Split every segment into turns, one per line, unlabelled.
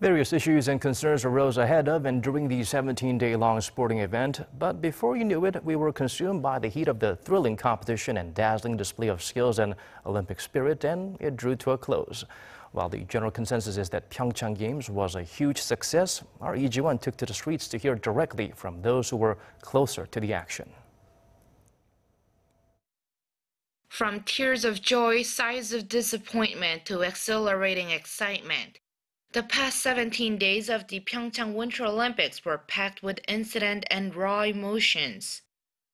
Various issues and concerns arose ahead of and during the 17-day-long sporting event, but before you knew it, we were consumed by the heat of the thrilling competition and dazzling display of skills and Olympic spirit, and it drew to a close. While the general consensus is that Pyeongchang Games was a huge success, our Lee Ji-won took to the streets to hear directly from those who were closer to the action.
From tears of joy, sighs of disappointment to exhilarating excitement, the past 17 days of the PyeongChang Winter Olympics were packed with incident and raw emotions.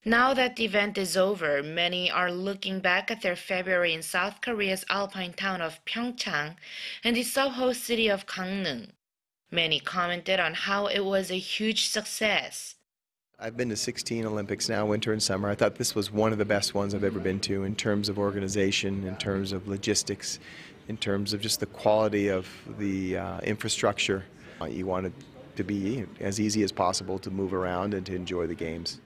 Now that the event is over, many are looking back at their February in South Korea's alpine town of Pyongchang and the sub-host city of Gangneung. Many commented on how it was a huge success.
I've been to 16 Olympics now, winter and summer. I thought this was one of the best ones I've ever been to in terms of organization, in terms of logistics, in terms of just the quality of the infrastructure. You want it to be as easy as possible to move around and to enjoy the games.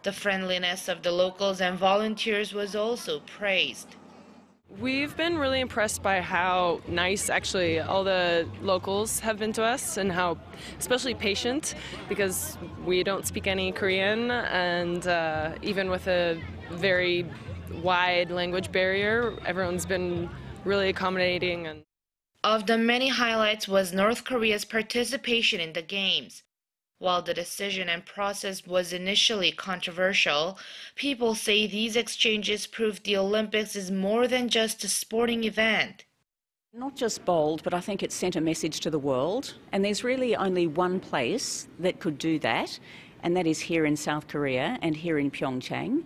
The friendliness of the locals and volunteers was also praised.
We've been really impressed by how nice actually all the locals have been to us and how especially patient, because we don't speak any Korean, and even with a very wide language barrier, everyone's been really accommodating.
Of the many highlights was North Korea's participation in the Games. While the decision and process was initially controversial, people say these exchanges prove the Olympics is more than just a sporting event.
Not just bold, but I think it sent a message to the world. And there's really only one place that could do that, and that is here in South Korea and here in Pyeongchang.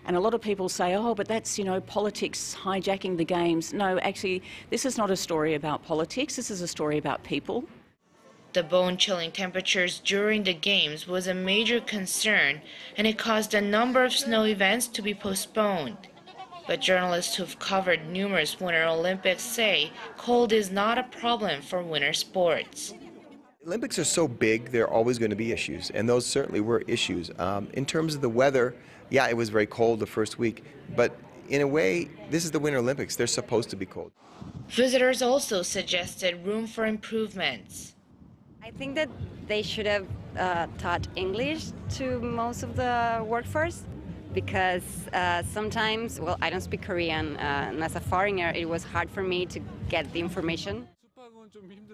And a lot of people say, oh, but that's, politics hijacking the games. No, actually, this is not a story about politics. This is a story about people.
The bone-chilling temperatures during the Games was a major concern, and it caused a number of snow events to be postponed. But journalists who've covered numerous Winter Olympics say cold is not a problem for winter sports.
Olympics are so big, there are always going to be issues, and those certainly were issues. In terms of the weather, yeah, it was very cold the first week, but in a way, this is the Winter Olympics. They're supposed to be cold.
Visitors also suggested room for improvements.
I think that they should have taught English to most of the workforce, because sometimes, well, I don't speak Korean, and as a foreigner, it was hard for me to get the information.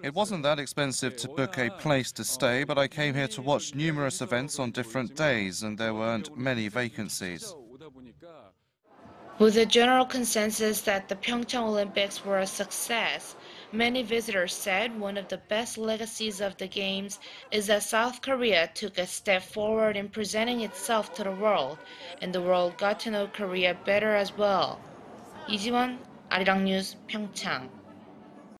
It wasn't that expensive to book a place to stay, but I came here to watch numerous events on different days, and there weren't many vacancies.
With a general consensus that the Pyeongchang Olympics were a success, many visitors said one of the best legacies of the Games is that South Korea took a step forward in presenting itself to the world, and the world got to know Korea better as well. Lee Ji-won, Arirang News, Pyeongchang.